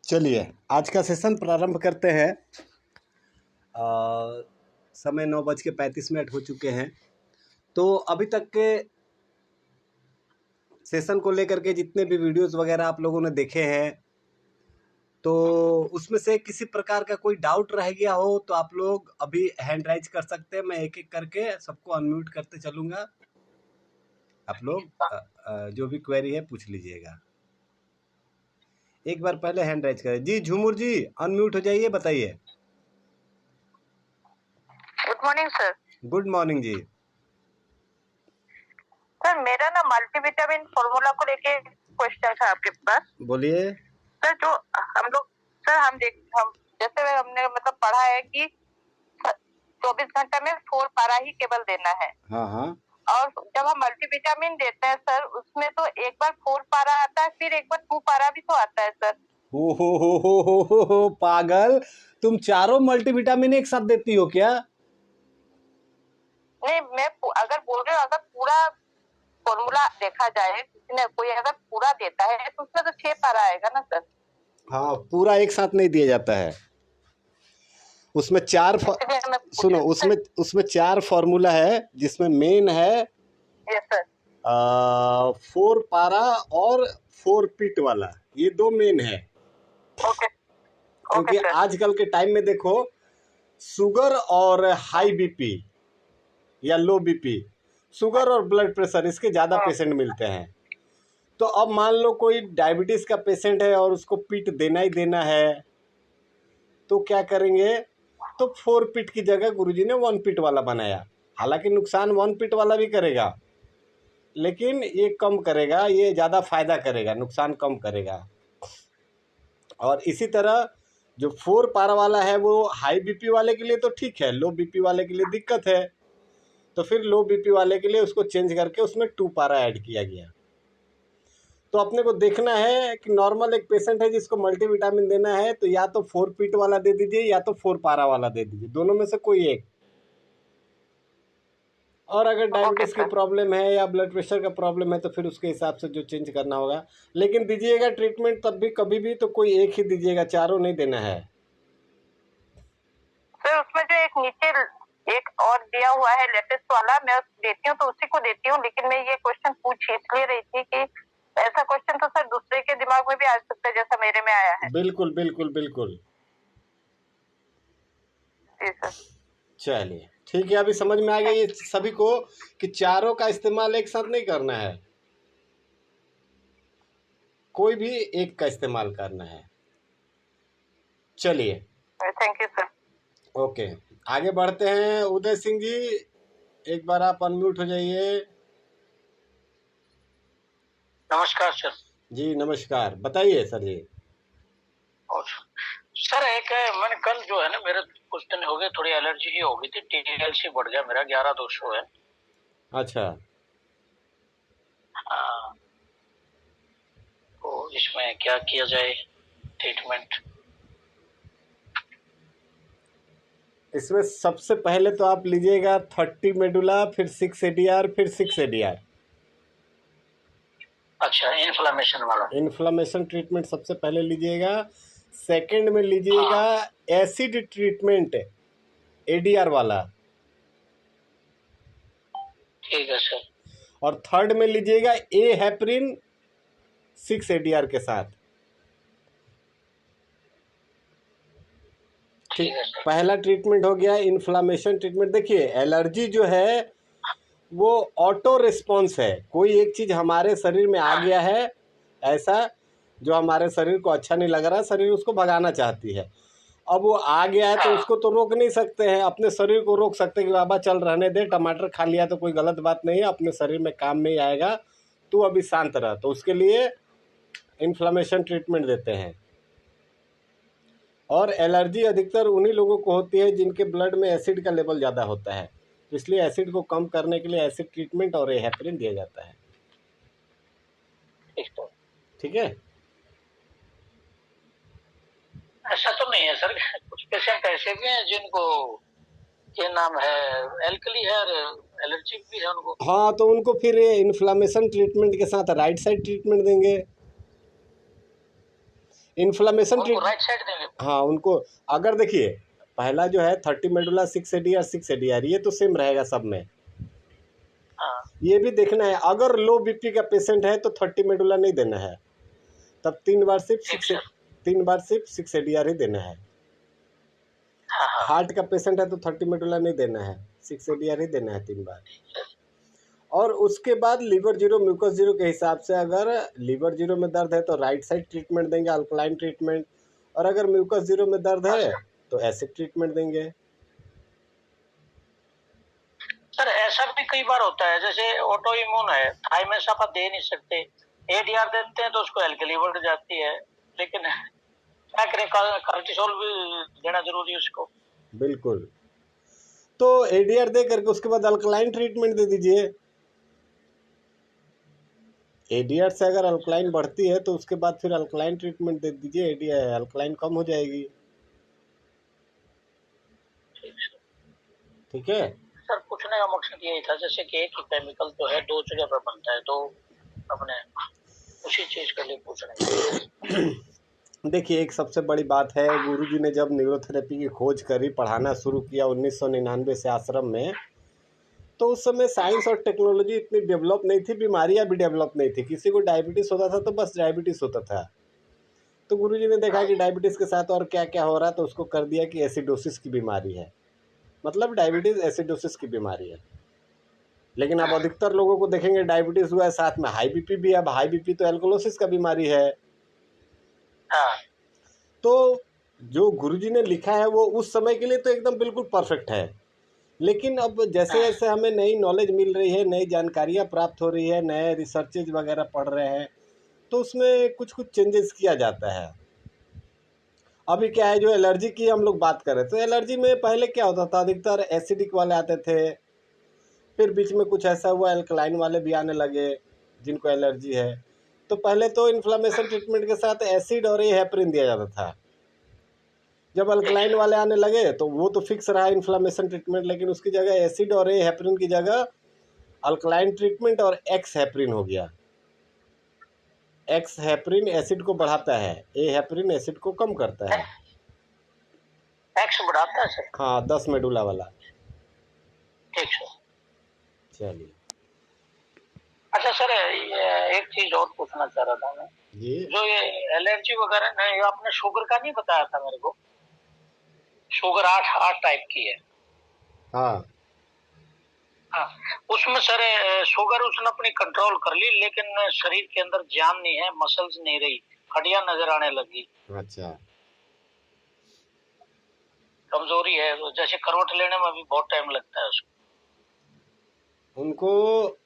चलिए आज का सेशन प्रारंभ करते हैं। समय 9:35 हो चुके हैं। तो अभी तक के सेशन को लेकर के जितने भी वीडियोस वगैरह आप लोगों ने देखे हैं, तो उसमें से किसी प्रकार का कोई डाउट रह गया हो तो आप लोग अभी हैंड राइज कर सकते हैं। मैं एक एक करके सबको अनम्यूट करते चलूँगा। आप लोग जो भी क्वेरी है पूछ लीजिएगा। एक बार पहले हैंड राइज करें। जी झूमुर जी अनम्यूट हो जाइए, बताइए। Good morning sir. Good morning जी। सर मेरा ना मल्टीविटामिन फॉर्मूला को लेके क्वेश्चन था आपके पास। बोलिए सर। जो हम लोग सर हम जैसे हमने मतलब पढ़ा है कि 24 घंटा में 4 पारा ही केवल देना है। हाँ हाँ। और जब हम मल्टीविटामिन देते हैं सर, उसमें तो एक बार 4 पारा आता है, फिर एक बार 2 पारा भी तो आता है सर। हो पागल, तुम चारों मल्टीविटामिन एक साथ देती हो क्या? नहीं, मैं अगर बोल रही हूँ, अगर पूरा फॉर्मूला देखा जाए, किसी ने कोई अगर पूरा देता है तो उसमें तो 6 पारा आएगा ना सर। हाँ, पूरा एक साथ नहीं दिया जाता है। उसमें सुनो, उसमें 4 फॉर्मूला है, जिसमें मेन है यस सर। 4 पारा और 4 पिट वाला, ये 2 मेन है। ओके क्योंकि सर। आजकल के टाइम में देखो, शुगर और हाई बीपी या लो बीपी, शुगर और ब्लड प्रेशर, इसके ज़्यादा पेशेंट मिलते हैं। तो अब मान लो कोई डायबिटीज़ का पेशेंट है और उसको पिट देना ही देना है, तो क्या करेंगे? तो 4 पिट की जगह गुरुजी ने 1 पिट वाला बनाया। हालांकि नुकसान 1 पिट वाला भी करेगा, लेकिन ये कम करेगा, ये ज़्यादा फायदा करेगा, नुकसान कम करेगा। और इसी तरह जो 4 पारा वाला है वो हाई बीपी वाले के लिए तो ठीक है, लो बीपी वाले के लिए दिक्कत है, तो फिर लो बीपी वाले के लिए उसको चेंज करके उसमें 2 पारा ऐड किया गया। तो अपने को देखना है कि नॉर्मल एक पेशेंट है जिसको मल्टीविटामिन देना है, तो या तो 4 पिट वाला दे दीजिए या तो 4 पारा वाला दे दीजिए, दोनों में से कोई एक। और अगर डायबिटीज़ की प्रॉब्लम है या ब्लड प्रेशर का प्रॉब्लम है तो फिर उसके हिसाब से जो चेंज करना होगा। लेकिन दीजिएगा ट्रीटमेंट तब भी कभी भी तो कोई एक ही दीजिएगा, चारों नहीं देना है। सर उसमें जो एक नीचे एक और दिया हुआ है लेटेस्ट वाला, मैं देती हूँ तो उसी को देती हूँ। लेकिन मैं ये क्वेश्चन पूछ इसलिए रही थी कि ऐसा क्वेश्चन तो सर दूसरे के दिमाग में भी आ सकता है, जैसा मेरे में आया है। बिल्कुल बिल्कुल बिल्कुल। जी सर। चलिए ठीक है, अभी समझ में आ गया ये सभी को कि चारों का इस्तेमाल एक साथ नहीं करना है, कोई भी एक का इस्तेमाल करना है। चलिए थैंक यू सर। ओके, आगे बढ़ते हैं। उदय सिंह जी, एक बार आप अनम्यूट हो जाइए। नमस्कार सर। जी नमस्कार, बताइए सर जी। सर एक मैंने कल जो है ना, मेरे कुछ दिन हो गए थोड़ी एलर्जी ही हो गई थी, TLC बढ़ गया मेरा, 11/200 है। अच्छा। हाँ, तो इसमें क्या किया जाए ट्रीटमेंट? इसमें सबसे पहले तो आप लीजिएगा 30 मेडुला, फिर 6 ADR, फिर 6 ADR। अच्छा, इन्फ्लामेशन वाला? इन्फ्लामेशन ट्रीटमेंट सबसे पहले लीजिएगा। सेकंड में लीजिएगा एसिड ट्रीटमेंट, ADR वाला। ठीक है सर। और थर्ड में लीजिएगा ए हेपरिन 6 ADR के साथ। ठीक, पहला ट्रीटमेंट हो गया इन्फ्लामेशन ट्रीटमेंट। देखिए एलर्जी जो है वो ऑटो रिस्पॉन्स है, कोई एक चीज़ हमारे शरीर में आ गया है ऐसा जो हमारे शरीर को अच्छा नहीं लग रहा, शरीर उसको भगाना चाहती है। अब वो आ गया है तो उसको तो रोक नहीं सकते हैं, अपने शरीर को रोक सकते हैं कि बाबा चल रहने दे, टमाटर खा लिया तो कोई गलत बात नहीं है, अपने शरीर में काम में ही आएगा, तू अभी शांत रह। तो उसके लिए इन्फ्लामेशन ट्रीटमेंट देते हैं। और एलर्जी अधिकतर उन्हीं लोगों को होती है जिनके ब्लड में एसिड का लेवल ज़्यादा होता है, इसलिए एसिड को कम करने के लिए एसिड ट्रीटमेंट और हेपरिन दिया जाता है। ठीक है। ऐसा तो नहीं है सर, कुछ पेशेंट ऐसे भी हैं जिनको ये नाम है एल्कली है और एलर्जी भी है उनको। हाँ, तो उनको फिर इन्फ्लामेशन ट्रीटमेंट के साथ राइट साइड ट्रीटमेंट देंगे। इन्फ्लामेशन उनको राइट साइड देंगे। हाँ उनको, अगर देखिए पहला जो है 30 मेडुला 6 एडीआर 6 एडीआर, ये तो सेम रहेगा सब में। हाँ ये भी देखना है, अगर लो बीपी का पेशेंट है तो 30 मेडुला नहीं देना है, तब 3 बार सिर्फ ठीक 6 सर। 3 बार सिर्फ 6 एडीआर ही देना है। हाँ हाँ हार्ट का पेशेंट है तो 30 मेडुला नहीं देना है, 6 एडीआर ही देना है 3 बार। और उसके बाद लीवर जीरो म्यूकस जीरो के हिसाब से, अगर लीवर जीरो में दर्द है तो राइट साइड ट्रीटमेंट देंगे, अल्कलाइन ट्रीटमेंट, और अगर म्यूकस जीरो में दर्द है तो एसिड ट्रीटमेंट देंगे। सर ऐसा भी कई बार होता है, जैसे ऑटो इम्यून है, थाइमेस आप दे नहीं सकते, एडीआर देते हैं तो उसको एल्कली बढ़ जाती है, लेकिन क्या करें, कार्टिसोल भी देना जरूरी है उसको। बिल्कुल, तो एडीआर दे करके उसके बाद अल्कलाइन ट्रीटमेंट दे दीजिए। एडीआर से अगर अल्कलाइन बढ़ती है तो उसके बाद फिर अल्कलाइन ट्रीटमेंट दे दीजिए, एडीआर अल्कलाइन कम हो जाएगी। ठीक है सर पूछने का मकसद यही था, जैसे कि एक ही केमिकल तो है, दो जगह पर बनता है, तो अपने उसी चीज के लिए पूछ रहे हैं। देखिए एक सबसे बड़ी बात है, गुरुजी ने जब न्यूरोथेरेपी की खोज करी, पढ़ाना शुरू किया 1999 से आश्रम में, तो उस समय साइंस और टेक्नोलॉजी इतनी डेवलप नहीं थी, बीमारियां भी डेवलप नहीं थी। किसी को डायबिटीज़ होता था तो बस डायबिटीज़ होता था, तो गुरुजी ने देखा कि डायबिटीज़ के साथ और क्या क्या हो रहा है, तो उसको कर दिया कि एसिडोसिस की बीमारी है, मतलब डायबिटीज़ एसिडोसिस की बीमारी है। लेकिन अब अधिकतर लोगों को देखेंगे डायबिटीज़ हुआ है, साथ में हाई बीपी भी है। अब हाई बीपी तो एल्कोलोसिस का बीमारी है। तो जो गुरुजी ने लिखा है वो उस समय के लिए तो एकदम बिल्कुल परफेक्ट है, लेकिन अब जैसे जैसे हमें नई नॉलेज मिल रही है, नई जानकारियाँ प्राप्त हो रही है, नए रिसर्चेज वगैरह पढ़ रहे हैं, तो उसमें कुछ कुछ चेंजेस किया जाता है। अभी क्या है, जो एलर्जी की हम लोग बात करें तो एलर्जी में पहले क्या होता था, अधिकतर एसिडिक वाले आते थे, फिर बीच में कुछ ऐसा हुआ एल्कलाइन वाले भी आने लगे जिनको एलर्जी है। तो पहले तो इन्फ्लामेशन ट्रीटमेंट के साथ एसिड और ये हेपरिन दिया जाता था। जब अल्कलाइन वाले आने लगे तो वो तो फिक्स रहा इन्फ्लामेशन ट्रीटमेंट, लेकिन उसकी जगह एसिड और ए हेपरिन की जगह अल्कलाइन ट्रीटमेंट और एक्स हेपरिन हो गया। एक्स हेपरिन एसिड को बढ़ाता है, ए हेपरिन एसिड को कम करता है। एक्स बढ़ाता है सर? हाँ 10 मेडुला वाला। ठीक सर। चलिए। अच्छा सर, एक चीज और पूछना चाह रहा था मैं, जी जो ये एलर्जी वगैरह ना, ये आपने शुगर का नहीं बताया था मेरे को, शुगर 8 टाइप की है। हाँ हाँ, उसमें सर शुगर उसने अपनी कंट्रोल कर ली, लेकिन शरीर के अंदर जान नहीं है, मसल्स नहीं रही, हड्डियां नजर आने लगी, अच्छा, कमजोरी है, जैसे करवट लेने में भी बहुत टाइम लगता है उसको, उनको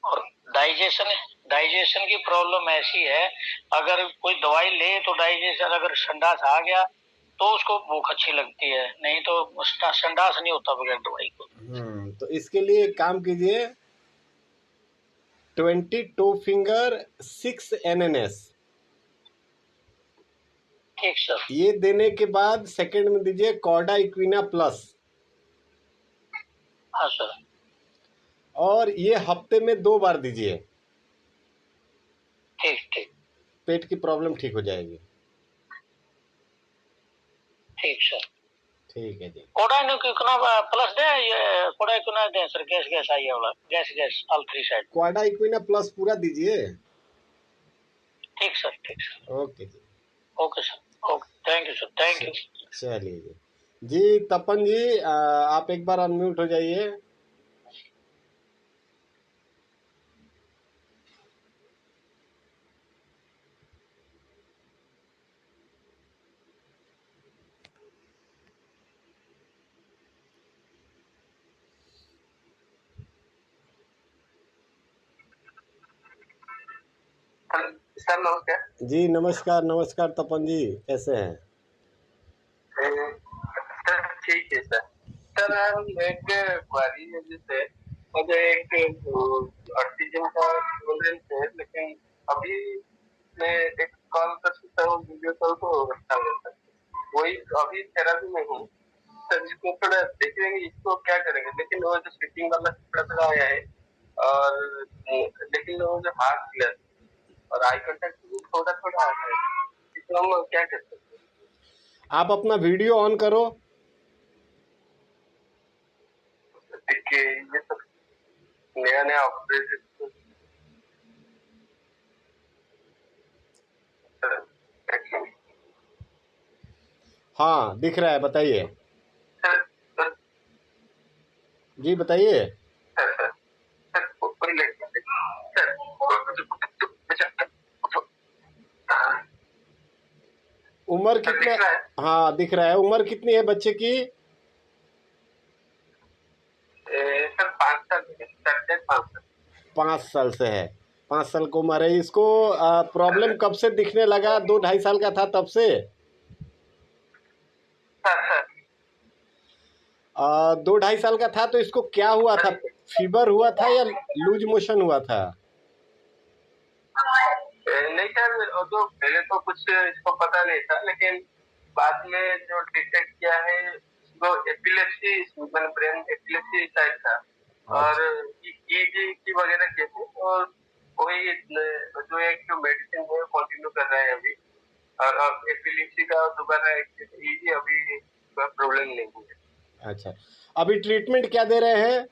और डाइजेशन की प्रॉब्लम ऐसी है, अगर कोई दवाई ले तो डाइजेशन, अगर संडास आ गया तो उसको भूख अच्छी लगती है, नहीं तो संडास नहीं होता बगैर दवाई को। तो इसके लिए एक काम कीजिए, 22 फिंगर 6 NNS, ठीक सर। ये देने के बाद सेकंड में दीजिए कॉर्डा इक्विना प्लस, हाँ सर। और ये हफ्ते में 2 बार दीजिए। ठीक ठीक पेट की प्रॉब्लम ठीक हो जाएगी। ठीक सर। ठीक है जी। कोडाइन कितना प्लस दे, ये कोडाइन कितना दे सर? गैस आई है वाला, gas all 3 side. Cauda equina plus पूरा दीजिए। ठीक सर। ठीक सर। ओके जी। Okay sir. Okay, thank you sir, thank you. चलिए जी। जी तपन जी, आप एक बार अनम्यूट हो जाइए। सर नमस्कार। जी नमस्कार नमस्कार तपन जी, कैसे हैं? सर ठीक है सर। सर हम एक क्वारी है, जैसे मुझे एक ऑटिज्म का स्टूडेंट है, लेकिन अभी मैं एक कॉल कर सकता हूँ, वीडियो कॉल को अच्छा होता है, वही अभी थेरापी में हूँ सर। इसको थोड़ा देख लेंगे, इसको क्या करेंगे, लेकिन वो जो स्पीकिंग वाला थोड़ा आया है, और लेकिन वो जो हाथ क्लियर और आई कांटेक्ट भी थोड़ा आ रहा है, इसको हम क्या कर सकते हैं? आप अपना वीडियो ऑन करो। देखिए ये तो नया नया ऑपरेशन हाँ दिख रहा है, बताइए। सर सर जी बताइए। सर सर सर कोई लड़का सर उम्र सर कितने? दिख रहा है? हाँ दिख रहा है। उम्र कितनी है बच्चे की? सर 5 साल सर 5 साल 5 साल से है। 5 साल की उम्र है। इसको प्रॉब्लम कब से दिखने लगा? 2-2.5 साल का था तब से? सर सर 2-2.5 साल का था तो इसको क्या हुआ था? फीवर हुआ था या लूज मोशन हुआ था? नहीं सर, वो तो पहले तो कुछ इसको पता नहीं था, लेकिन बाद में जो डिटेक्ट किया है वो एपिलेप्सी, मतलब ब्रेन एपिलेप्सी टाइप था। और ईईजी की वगैरह किए थे, और वही जो एक मेडिसिन है कंटिन्यू कर रहे हैं अभी। और अब एपिलेप्सी का दोबारा ईईजी अभी प्रॉब्लम नहीं है। अच्छा, अभी ट्रीटमेंट क्या दे रहे हैं?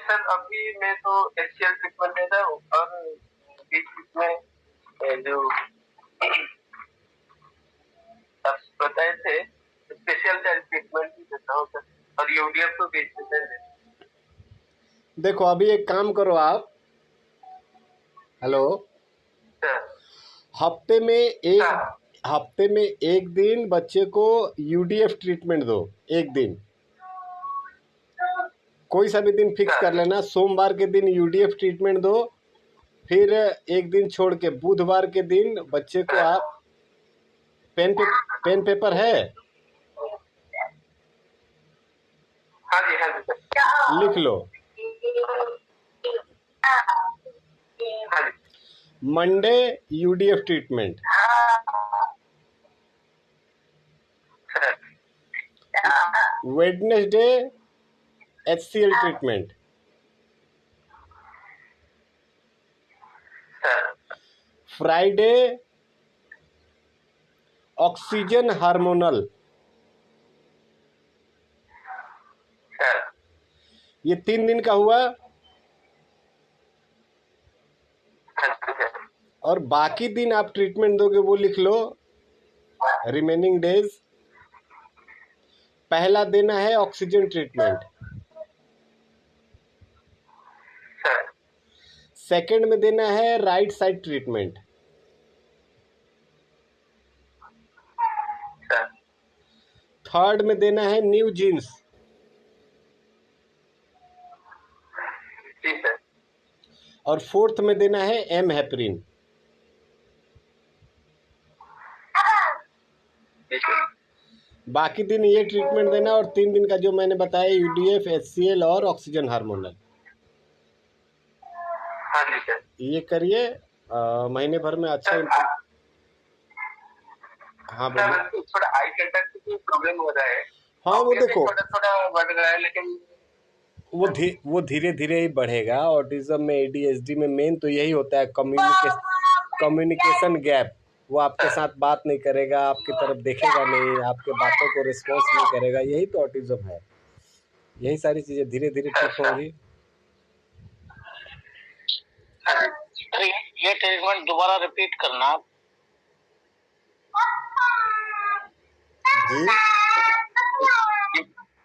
सर अभी मैं तो HCL ट्रीटमेंट दे रहा हूँ, और बीच में जो आप बताए थे स्पेशल चाइल्ड ट्रीटमेंट भी देता हूँ सर, और यूडीएफ तो बीच में दे। देखो अभी एक काम करो आप। हेलो। सर हफ्ते में एक दिन बच्चे को यूडीएफ ट्रीटमेंट दो। एक दिन, कोई सा भी दिन फिक्स कर लेना। सोमवार के दिन यूडीएफ ट्रीटमेंट दो, फिर एक दिन छोड़ के बुधवार के दिन बच्चे को आप पेन पेपर है? हाँ जी सर लिख लो। हाँ जी Monday UDF treatment, sir Wednesday HCL treatment, sir Friday oxygen hormonal. Sir ये 3 दिन का हुआ। और बाकी दिन आप ट्रीटमेंट दोगे वो लिख लो, रिमेनिंग डेज। पहला देना है ऑक्सीजन ट्रीटमेंट, सर सेकंड में देना है right side treatment, sir third में देना है न्यू जीन्स, जी सर और फोर्थ में देना है एम हेपरिन। जी सर बाकी दिन ये ट्रीटमेंट देना, और 3 दिन का जो मैंने बताया यूडीएफ, HCL और ऑक्सीजन हार्मोनल, हाँ जी सर। ये करिए। महीने भर में अच्छा हाँ बोलिए। सर थोड़ा आई कंटैक्ट की प्रॉब्लम हो रहा है। हाँ वो देखो, थोड़ा थोड़ा बढ़ रहा है, लेकिन वो धीरे धीरे ही बढ़ेगा। ऑटिज्म में, ADHD में मेन तो यही होता है, कम्युनिकेशन गैप। वो आपके साथ बात नहीं करेगा, आपकी तरफ देखेगा नहीं, आपके बातों को रिस्पॉन्स नहीं करेगा। यही तो ऑटिज्म है। यही सारी चीजें धीरे धीरे ठीक होंगी। अरे ये ट्रीटमेंट दोबारा रिपीट करना आप।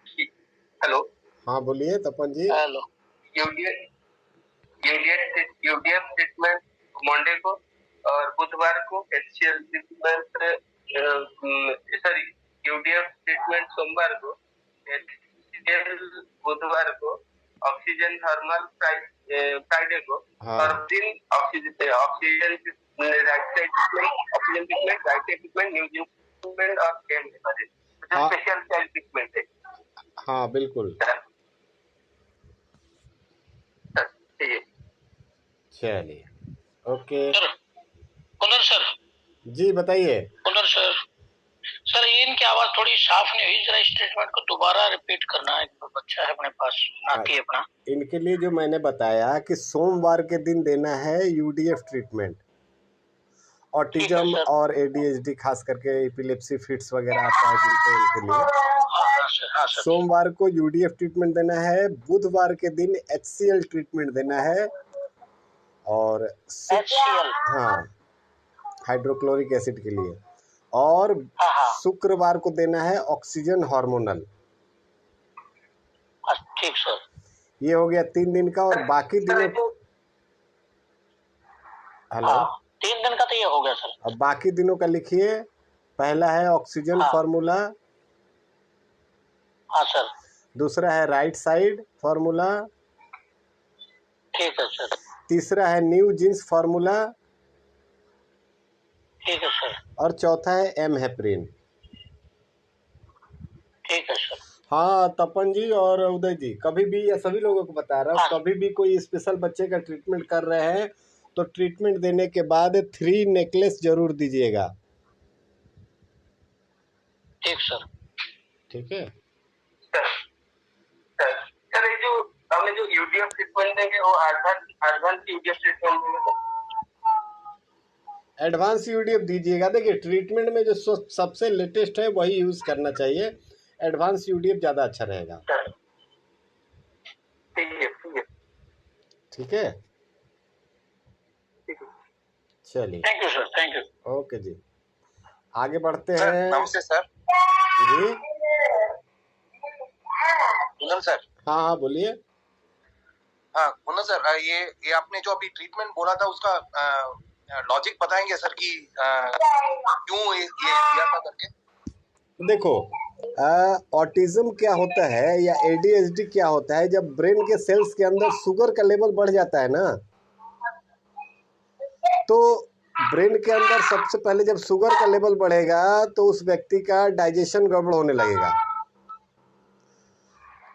जी हेलो। हाँ बोलिए तपन जी। हेलो। यूडीएफ ट्रीटमेंट मंडे को, और बुधवार को HCL treatment, sorry UDF treatment सोमवार को, HCL बुधवार को, ऑक्सीजन थर्मल फ्राइडे को, हाँ। और 3 oxygen right side treatment, oxygen treatment, right side treatment, new treatment और केम हाँ। स्पेशल चाइल्ड ट्रीटमेंट है। हाँ बिल्कुल। चलिए ओके। Sir Kundan sir. जी बताइए। कुंदन सर, सर इनकी आवाज थोड़ी साफ नहीं हुई, जरा इस ट्रीटमेंट को दोबारा रिपीट करना। एक बच्चा है अपने पास, नाती है अपना। इनके लिए जो मैंने बताया कि सोमवार के दिन देना है यूडीएफ ट्रीटमेंट, ऑटिज्म सर। और ADHD, खास करके एपिलेप्सी फिट्स वगैरह आता है जिनको, उनके लिए हाँ सर। सोमवार को UDF ट्रीटमेंट देना है, बुधवार के दिन HCl ट्रीटमेंट देना है, और HCl, हाँ, हाइड्रोक्लोरिक एसिड के लिए, और हाँ। शुक्रवार को देना है ऑक्सीजन हार्मोनल। ठीक सर। ये हो गया 3 दिन का। और बाकी दिनों, हेलो, 3 दिन का तो ये हो गया सर। अब बाकी दिनों का लिखिए। पहला है ऑक्सीजन फार्मूला, हाँ सर। दूसरा है राइट साइड फार्मूला, ठीक है सर। तीसरा है न्यू जीन्स फार्मूला, ठीक है सर। और चौथा है एमहेप्रिन। ठीक है सर। हाँ तपन जी और उदय जी, कभी भी, या सभी लोगों को बता रहा हूँ, कभी भी कोई स्पेशल बच्चे का ट्रीटमेंट कर रहे हैं तो ट्रीटमेंट देने के बाद 3 नेकलेस जरूर दीजिएगा। ठीक सर। ठीक है सर ये जो हमने जो UDF ट्रीटमेंट देंगे वो एडवांस UDF ट्रीटमेंट देंगे। एडवांस UDF दीजिएगा। देखिए ट्रीटमेंट में जो सबसे लेटेस्ट है वही यूज़ करना चाहिए। एडवांस UDF ज़्यादा अच्छा रहेगा। ठीक है, चलिए, thank you sir, thank you. Okay जी, आगे बढ़ते हैं। नमस्ते सर। जी कुंदन सर। हाँ बोलिए। हाँ कुंदन सर, ये आपने जो अभी ट्रीटमेंट बोला था उसका लॉजिक बताएंगे सर कि क्यों ये किया था करके? देखो, ऑटिज्म क्या होता है या ADHD क्या होता है, जब ब्रेन के सेल्स के अंदर शुगर का लेवल बढ़ जाता है ना, तो ब्रेन के अंदर सबसे पहले जब शुगर का लेवल बढ़ेगा तो उस व्यक्ति का डाइजेशन गड़बड़ होने लगेगा।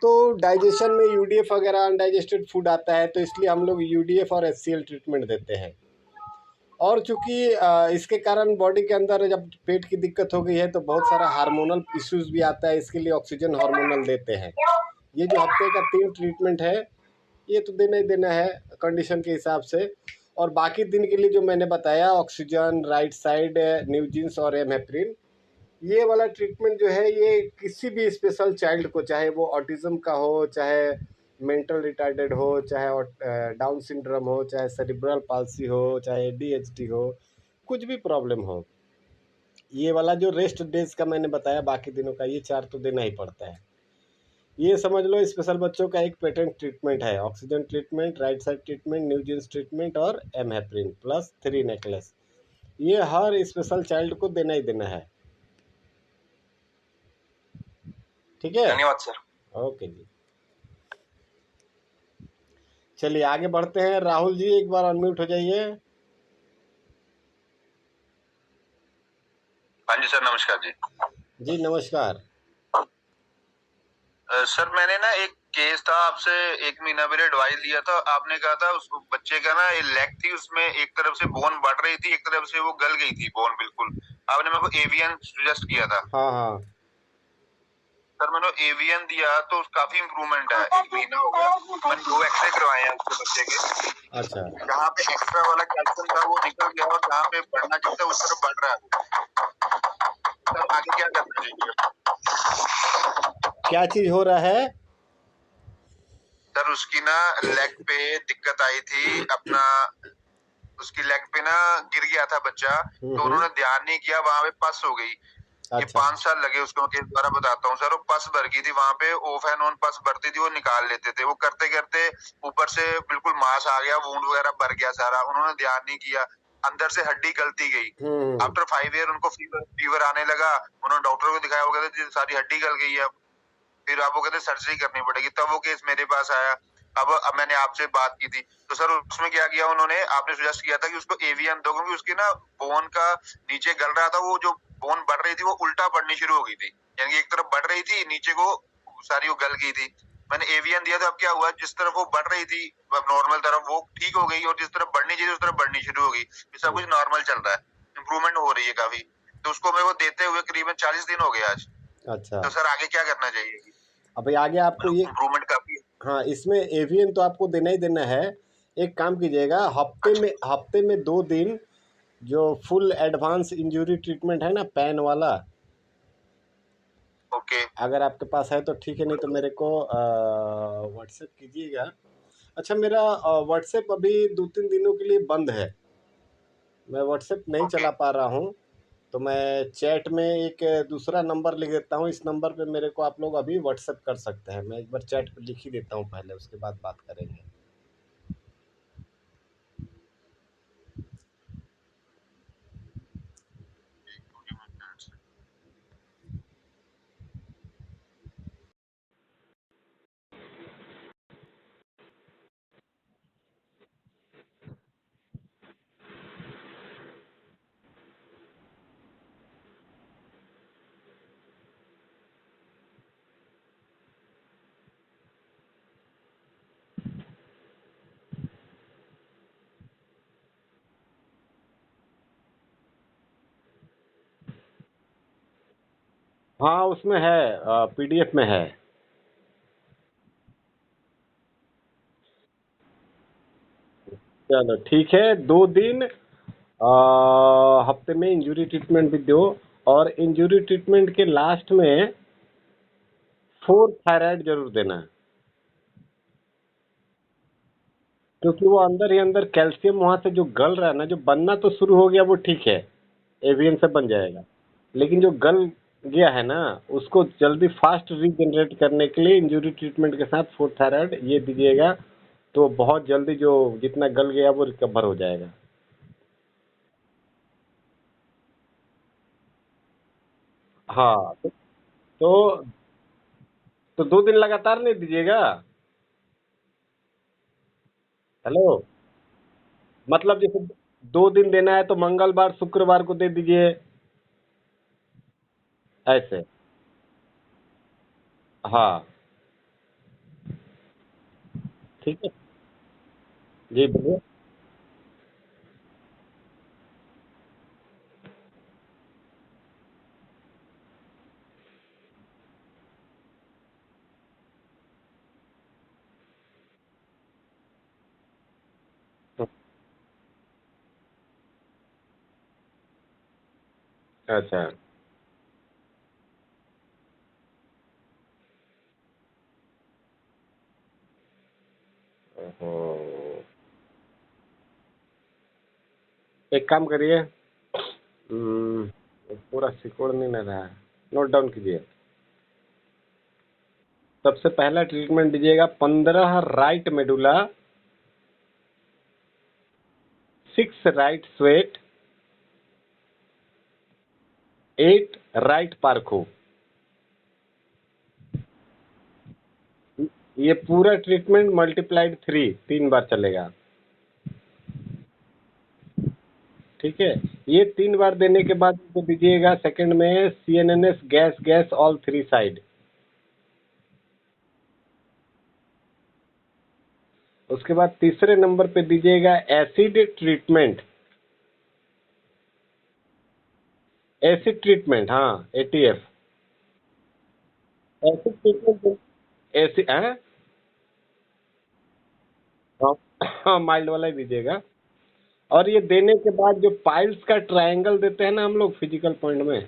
तो डाइजेशन में UDF वगैरह अनडाइजेस्टेड फूड आता है, तो इसलिए हम लोग UDF और HCl ट्रीटमेंट देते हैं। और चूंकि इसके कारण बॉडी के अंदर जब पेट की दिक्कत हो गई है तो बहुत सारा हार्मोनल इश्यूज भी आता है, इसके लिए ऑक्सीजन हार्मोनल देते हैं। ये जो हफ्ते का 3 ट्रीटमेंट है ये तो देना ही देना है कंडीशन के हिसाब से। और बाकी दिन के लिए जो मैंने बताया, oxygen, right side, new genes और एमहेप्रिन, ये वाला ट्रीटमेंट जो है ये किसी भी स्पेशल चाइल्ड को, चाहे वो ऑटिज्म का हो, चाहे मेंटल रिटार्डेड हो, चाहे डाउन सिंड्रोम हो, चाहे सेरिब्रल पाल्सी हो, चाहे ADHD हो, कुछ भी प्रॉब्लम हो, ये वाला जो रेस्ट डेज का मैंने बताया बाकी दिनों का, ये 4 तो देना ही पड़ता है। ये समझ लो स्पेशल बच्चों का एक पेटेंट ट्रीटमेंट है, oxygen treatment, right side treatment, new genes treatment और एमहेप्रिन प्लस 3 नेकलेस। ये हर स्पेशल चाइल्ड को देना ही देना है। ठीक है, धन्यवाद सर। ओके जी, चलिए आगे बढ़ते हैं। राहुल जी एक बार अनम्यूट हो जाइए। हाँ जी सर, नमस्कार जी। जी नमस्कार। सर मैंने ना एक केस था, आपसे 1 महीना पहले एडवाइस लिया था। आपने कहा था उस बच्चे का ना लेग थी, उसमें एक तरफ से बोन बढ़ रही थी, एक तरफ से वो गल गई थी बोन बिल्कुल। आपने मेरे को एवियन सजेस्ट किया था। हाँ सर मैंने एवियन दिया तो काफी इम्प्रूवमेंट है। 1 महीना हो गया, मैंने 2 एक्सरे करवाए हैं उसके बच्चे के। अच्छा, जहाँ पे एक्स्ट्रा वाला कैल्शियम था वो निकल गया और जहाँ पे बढ़ना चाहिए था उस तरफ बढ़ रहा है। सर आगे क्या करना चाहिए? क्या चीज हो रहा है? सर उसकी ना लेग पे दिक्कत आई थी, अपना उसकी लेग पे ना गिर गया था बच्चा, तो उन्होंने ध्यान नहीं किया, वहां पे पस हो गई। ये 5 साल लगे उसको, केस द्वारा बताता हूँ सर। वो पस भर गई थी वहां पे, ऑफ एंड ऑन पस भरती थी, वो निकाल लेते थे। वो करते करते ऊपर से बिल्कुल मांस आ गया, वूंड वगैरह भर गया सारा। उन्होंने ध्यान नहीं किया, अंदर से हड्डी गलती गई। आफ्टर 5 ईयर उनको फीवर आने लगा। उन्होंने डॉक्टर को दिखाया, वो कहते सारी हड्डी गल गई है, फिर आप वो कहते सर्जरी करनी पड़ेगी। तब वो केस मेरे पास आया। अब मैंने आपसे बात की थी तो सर उसमें क्या किया उन्होंने, आपने सजेस्ट किया था कि उसको एवियन दो, क्योंकि उसकी ना बोन का नीचे गल रहा था, वो जो बोन बढ़ रही थी वो उल्टा बढ़नी शुरू हो गई थी, यानी एक तरफ बढ़ रही थी, नीचे को सारी वो गल गई थी। मैंने एवियन दिया तो अब क्या हुआ, जिस तरफ वो बढ़ रही थी नॉर्मल तरफ वो ठीक हो गई, और जिस तरफ बढ़नी चाहिए उस तरफ बढ़नी शुरू हो गई। सब कुछ नॉर्मल चल रहा है, इम्प्रूवमेंट हो रही है काफी। तो उसको मेरे को देते हुए करीबन 40 दिन हो गए आज। अच्छा, तो सर आगे क्या करना चाहिए? अभी आगे आपको ये इम्प्रूवमेंट काफी है। हाँ, इसमें एवियन तो आपको देना ही देना है। एक काम कीजिएगा, हफ्ते में 2 दिन जो फुल एडवांस इंजरी ट्रीटमेंट है ना, पैन वाला, ओके। अगर आपके पास है तो ठीक है, नहीं तो मेरे को व्हाट्सएप कीजिएगा। अच्छा, मेरा व्हाट्सएप अभी 2-3 दिनों के लिए बंद है, मैं व्हाट्सएप नहीं ओके। चला पा रहा हूँ, तो मैं चैट में एक दूसरा नंबर लिख देता हूँ, इस नंबर पे मेरे को आप लोग अभी व्हाट्सएप कर सकते हैं। मैं एक बार चैट पे लिख ही देता हूँ पहले, उसके बाद बात करेंगे। हाँ, उसमें है, पीडीएफ में है। चलो ठीक है, 2 दिन हफ्ते में इंजरी ट्रीटमेंट भी दो, और इंजरी ट्रीटमेंट के लास्ट में 4 थायराइड जरूर देना है, क्योंकि वो अंदर ही अंदर कैल्शियम वहां से जो गल रहा है ना, जो बनना तो शुरू हो गया वो ठीक है, एवीएन से बन जाएगा, लेकिन जो गल गया है ना, उसको जल्दी फास्ट रीजनरेट करने के लिए इंजरी ट्रीटमेंट के साथ 4 थायराइड ये दीजिएगा, तो बहुत जल्दी जो जितना गल गया वो रिकवर हो जाएगा। हाँ, तो 2 दिन लगातार नहीं दीजिएगा। हेलो, मतलब जैसे 2 दिन देना है तो मंगलवार शुक्रवार को दे दीजिए, ऐसे। हाँ, ठीक है। जी बोलिए। अच्छा। ओहो। एक काम करिए, पूरा सिकोड़ नहीं ना रहा है, नोट डाउन कीजिए। सबसे पहला ट्रीटमेंट दीजिएगा 15 right medulla, 6 right sweat, 8 right पार्को। ये पूरा ट्रीटमेंट मल्टीप्लाइड 3 बार चलेगा, ठीक है। ये 3 बार देने के बाद इसको दीजिएगा सेकंड में सीएनएनएस गैस गैस ऑल 3 साइड। उसके बाद तीसरे नंबर पे दीजिएगा एसिड ट्रीटमेंट, एसिड ट्रीटमेंट, हाँ, एटीएफ। एसिड ट्रीटमेंट, एसिड है, हाँ, माइल्ड वाला ही दीजिएगा। और ये देने के बाद जो पाइल्स का ट्रायंगल देते हैं ना हम लोग फिजिकल पॉइंट में,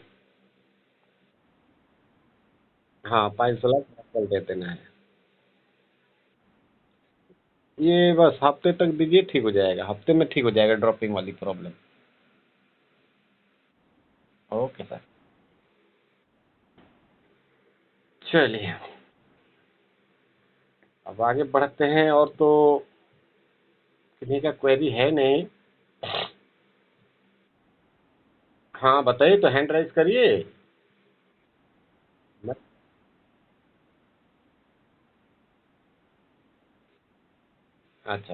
हाँ, पाइल्स वाला ट्रायंगल दे देना है। ये बस हफ्ते तक दीजिए, ठीक हो जाएगा, हफ्ते में ठीक हो जाएगा ड्रॉपिंग वाली प्रॉब्लम। Okay sir. चलिए, अब आगे बढ़ते हैं, और तो किसी का क्वेरी है नहीं। हाँ बताइए, तो हैंड राइज करिए। अच्छा।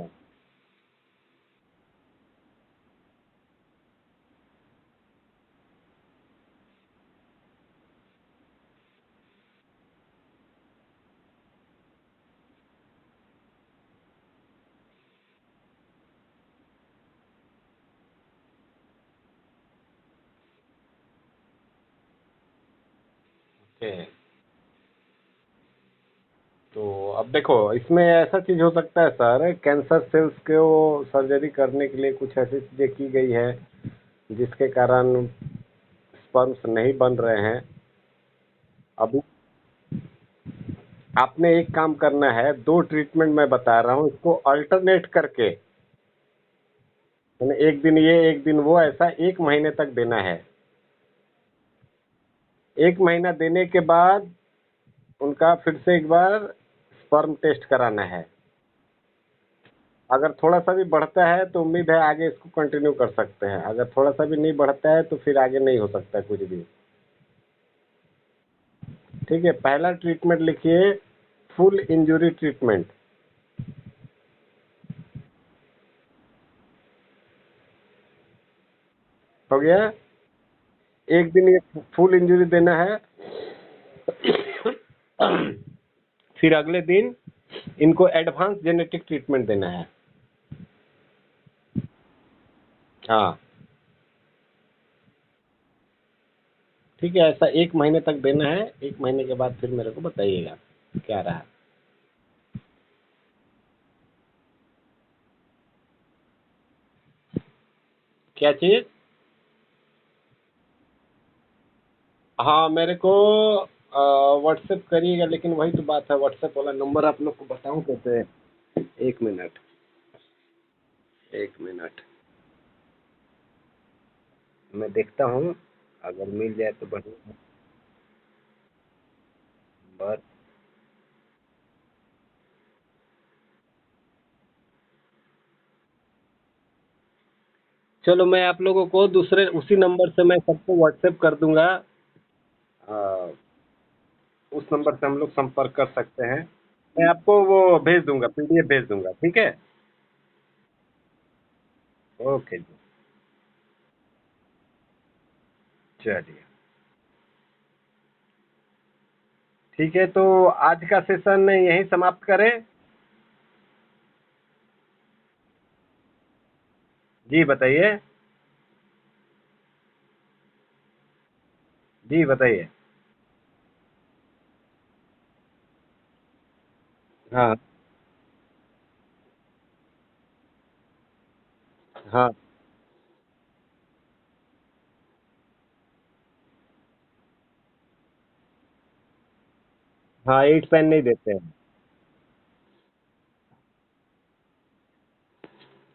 ओके, तो अब देखो, इसमें ऐसा चीज हो सकता है सर, कैंसर सेल्स को सर्जरी करने के लिए कुछ ऐसी चीजें की गई है जिसके कारण स्पर्म्स नहीं बन रहे हैं। अभी आपने एक काम करना है, 2 ट्रीटमेंट मैं बता रहा हूँ, इसको अल्टरनेट करके, यानी एक दिन ये एक दिन वो, ऐसा 1 महीने तक देना है। 1 महीना देने के बाद उनका फिर से एक बार स्पर्म टेस्ट कराना है। अगर थोड़ा सा भी बढ़ता है तो उम्मीद है आगे इसको कंटिन्यू कर सकते हैं, अगर थोड़ा सा भी नहीं बढ़ता है तो फिर आगे नहीं हो सकता है कुछ भी। ठीक है, पहला ट्रीटमेंट लिखिए, फुल इंजुरी ट्रीटमेंट। हो गया? एक दिन ये फुल इंजुरी देना है, फिर अगले दिन इनको एडवांस जेनेटिक ट्रीटमेंट देना है। हाँ ठीक है, ऐसा 1 महीने तक देना है। 1 महीने के बाद फिर मेरे को बताइएगा क्या रहा। क्या चीज? हाँ मेरे को व्हाट्सएप करिएगा, लेकिन वही तो बात है, व्हाट्सएप वाला नंबर आप लोग को बताऊं कैसे? 1 मिनट, 1 मिनट, मैं देखता हूँ, अगर मिल जाए तो बढ़िया। नंबर, चलो मैं आप लोगों को दूसरे उसी नंबर से मैं सबको व्हाट्सएप कर दूंगा। अ, उस नंबर से हम लोग संपर्क कर सकते हैं। मैं आपको वो भेज दूंगा, पीडीएफ भेज दूंगा, ठीक है? ओके जी, चलिए ठीक है, तो आज का सेशन यहीं समाप्त करें। जी बताइए, जी बताइए। हाँ हाँ हाँ, 8 पेन नहीं देते हैं।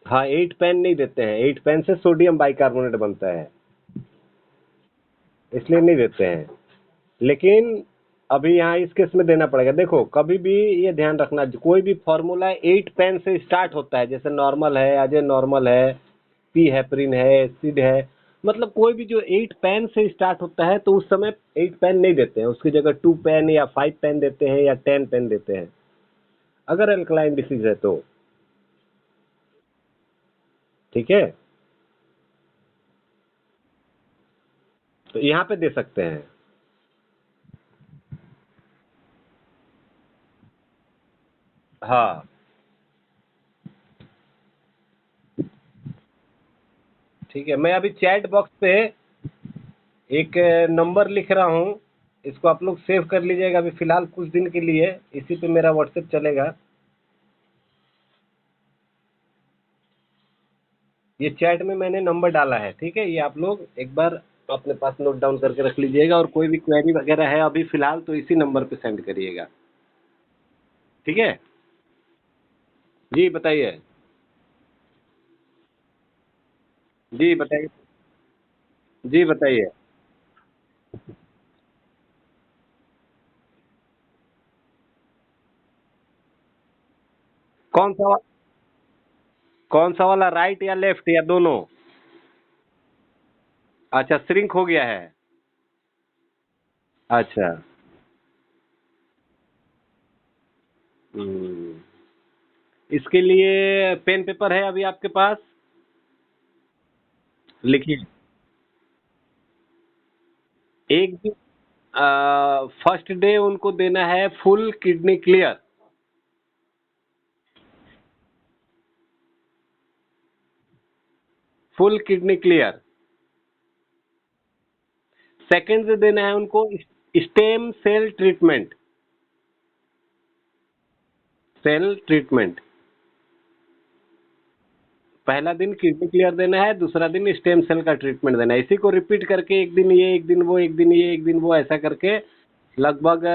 हाँ 8 पेन नहीं देते हैं, 8 पेन से सोडियम बाइकार्बोनेट बनता है, इसलिए नहीं देते हैं। लेकिन अभी यहाँ इस केस में देना पड़ेगा। देखो कभी भी ये ध्यान रखना, कोई भी फॉर्मूला 8 पेन से स्टार्ट होता है, जैसे नॉर्मल है, अजय नॉर्मल है, पी हेपरिन है, सिड है, मतलब कोई भी जो 8 पेन से स्टार्ट होता है तो उस समय 8 पेन नहीं देते हैं, उसकी जगह 2 पेन या 5 पेन देते हैं या 10 पेन देते हैं, अगर अल्कलाइन डिसीज है तो। ठीक है, तो यहाँ पे दे सकते हैं। हाँ ठीक है, मैं अभी चैट बॉक्स पे एक नंबर लिख रहा हूँ, इसको आप लोग सेव कर लीजिएगा अभी फिलहाल कुछ दिन के लिए, इसी पे मेरा व्हाट्सएप चलेगा। ये चैट में मैंने नंबर डाला है, ठीक है? ये आप लोग एक बार अपने पास नोट डाउन करके रख लीजिएगा, और कोई भी क्वेरी वगैरह है अभी फिलहाल तो इसी नंबर पे सेंड करिएगा। ठीक है, जी बताइए। जी बताइए, जी बताइए। कौन सा कौन सा वाला, राइट या लेफ्ट या दोनों? अच्छा, श्रिंक हो गया है। अच्छा। हम्म, इसके लिए पेन पेपर है अभी आपके पास? लिखिए। एक दिन फर्स्ट डे उनको देना है full kidney clear. Full kidney clear. Second से देना है उनको stem cell treatment. Cell treatment. पहला दिन किडनी क्लियर देना है, दूसरा दिन स्टेम सेल का ट्रीटमेंट देना है। इसी को रिपीट करके एक दिन ये, एक दिन वो, एक दिन ये, एक दिन वो, ऐसा करके लगभग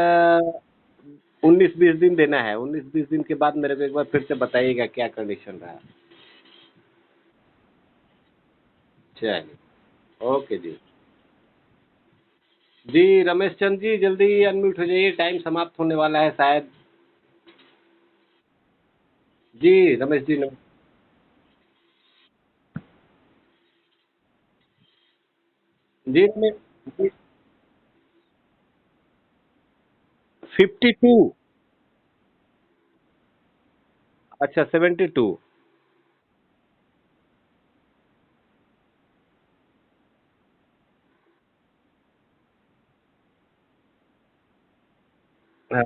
19-20 दिन देना है। 19-20 दिन के बाद मेरे को एक बार फिर से बताइएगा क्या कंडीशन रहा। चलिए, ओके जी। जी रमेश चंद जी, जल्दी अनम्यूट हो जाइए, टाइम समाप्त होने वाला है शायद। जी रमेश जी, जी रमेश जी। 52? अच्छा, 72। हाँ।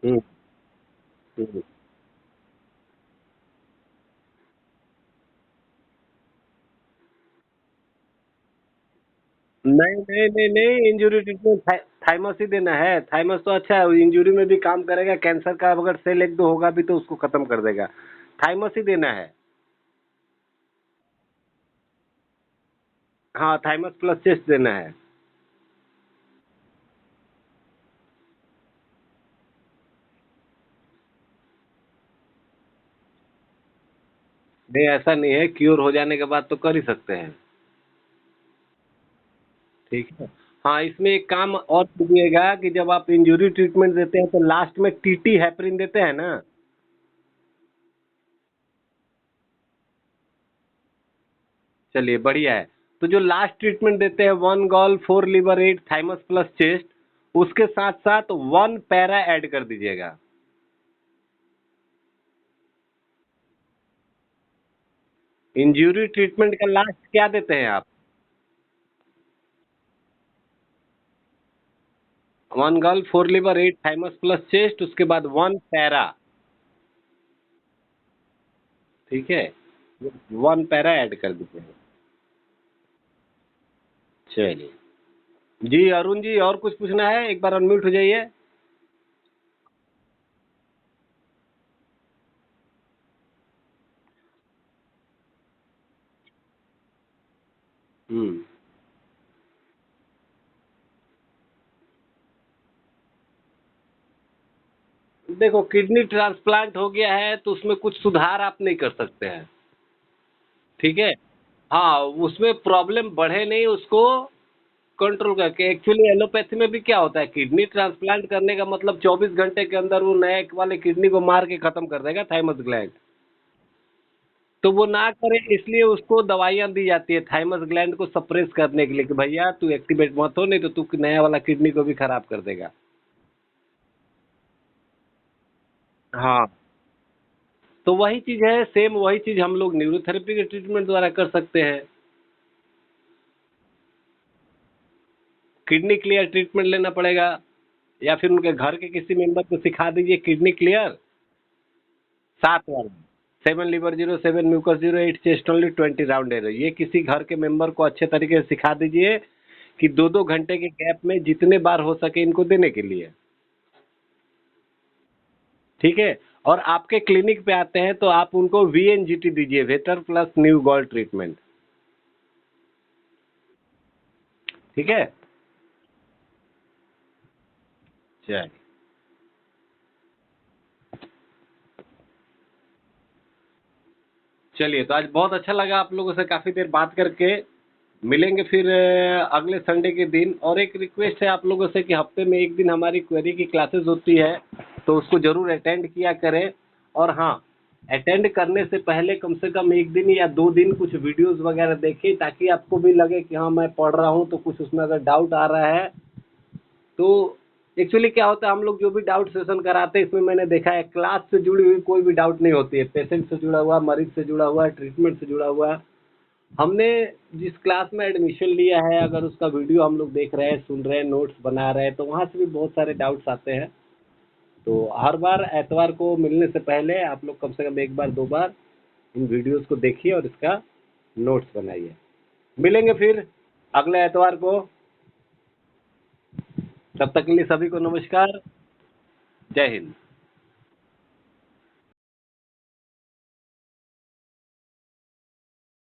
हम्म, हम्म। नहीं नहीं नहीं नहीं, इंजुरी ट्रीटमेंट थाइमस ही देना है। थाइमस तो अच्छा है, इंजुरी में भी काम करेगा। कैंसर का अगर सेल एक दो होगा भी तो उसको खत्म कर देगा। थाइमस ही देना है। हाँ, थाइमस प्लस चेस्ट देना है। नहीं, ऐसा नहीं है, क्योर हो जाने के बाद तो कर ही सकते हैं। ठीक है। हाँ, इसमें एक काम और कीजिएगा कि जब आप इंजुरी ट्रीटमेंट देते हैं तो लास्ट में टीटी हेपरिन देते हैं ना। चलिए, बढ़िया है। तो जो लास्ट ट्रीटमेंट देते हैं, 1 gall 4 liver 8 thymus plus chest, उसके साथ साथ 1 पैरा ऐड कर दीजिएगा। इंजुरी ट्रीटमेंट का लास्ट क्या देते हैं आप? 1 gall 4 liver 8 thymus plus chest, उसके बाद 1 पैरा। ठीक है, 1 पैरा ऐड कर दीजिएगा। चलिए जी। अरुण जी, और कुछ पूछना है? एक बार अनम्यूट हो जाइए। हम्म। देखो, किडनी ट्रांसप्लांट हो गया है तो उसमें कुछ सुधार आप नहीं कर सकते हैं। ठीक है। हाँ, उसमें प्रॉब्लम बढ़े नहीं, उसको कंट्रोल करके। एक्चुअली एलोपैथी में भी क्या होता है, किडनी ट्रांसप्लांट करने का मतलब 24 घंटे के अंदर वो नए वाले किडनी को मार के खत्म कर देगा, थाइमस ग्लैंड। तो वो ना करे, इसलिए उसको दवाइयाँ दी जाती है थाइमस ग्लैंड को सप्रेस करने के लिए कि भैया तू एक्टिवेट मत हो, नहीं तो तू नया वाला किडनी को भी खराब कर देगा। हाँ, तो वही चीज है, सेम वही चीज हम लोग न्यूरोथेरेपी के ट्रीटमेंट द्वारा कर सकते हैं। किडनी क्लियर ट्रीटमेंट लेना पड़ेगा, या फिर उनके घर के किसी मेंबर को सिखा दीजिए किडनी क्लियर 7 वाला, 7 liver 0 7 mucus 0 8 chest only 20 round arrow. ये किसी घर के मेंबर को अच्छे तरीके से सिखा दीजिए कि 2-2 घंटे के गैप में जितने बार हो सके इनको देने के लिए। ठीक है। और आपके क्लिनिक पे आते हैं तो आप उनको VNGT दीजिए, वेटर प्लस न्यू गॉल ट्रीटमेंट। ठीक है। चलिए। चलिए, तो आज बहुत अच्छा लगा आप लोगों से काफ़ी देर बात करके। मिलेंगे फिर अगले संडे के दिन। और एक रिक्वेस्ट है आप लोगों से कि हफ्ते में एक दिन हमारी क्वेरी की क्लासेस होती है, तो उसको ज़रूर अटेंड किया करें। और हाँ, अटेंड करने से पहले कम से कम 1 दिन या 2 दिन कुछ वीडियोस वगैरह देखें, ताकि आपको भी लगे कि हाँ मैं पढ़ रहा हूँ। तो कुछ उसमें अगर डाउट आ रहा है तो एक्चुअली क्या होता है, हम लोग जो भी डाउट सेशन कराते हैं इसमें मैंने देखा है क्लास से जुड़ी हुई कोई भी डाउट नहीं होती है। पेशेंट से जुड़ा हुआ, मरीज से जुड़ा हुआ, ट्रीटमेंट से जुड़ा हुआ। हमने जिस क्लास में एडमिशन लिया है, अगर उसका वीडियो हम लोग देख रहे हैं, सुन रहे हैं, नोट्स बना रहे हैं, तो वहाँ से भी बहुत सारे डाउट्स आते हैं। तो हर बार एतवार को मिलने से पहले आप लोग कम से कम 1 बार 2 बार इन वीडियोस को देखिए और इसका नोट्स बनाइए। मिलेंगे फिर अगले एतवार को। तब तक के लिए सभी को नमस्कार, जय हिंद।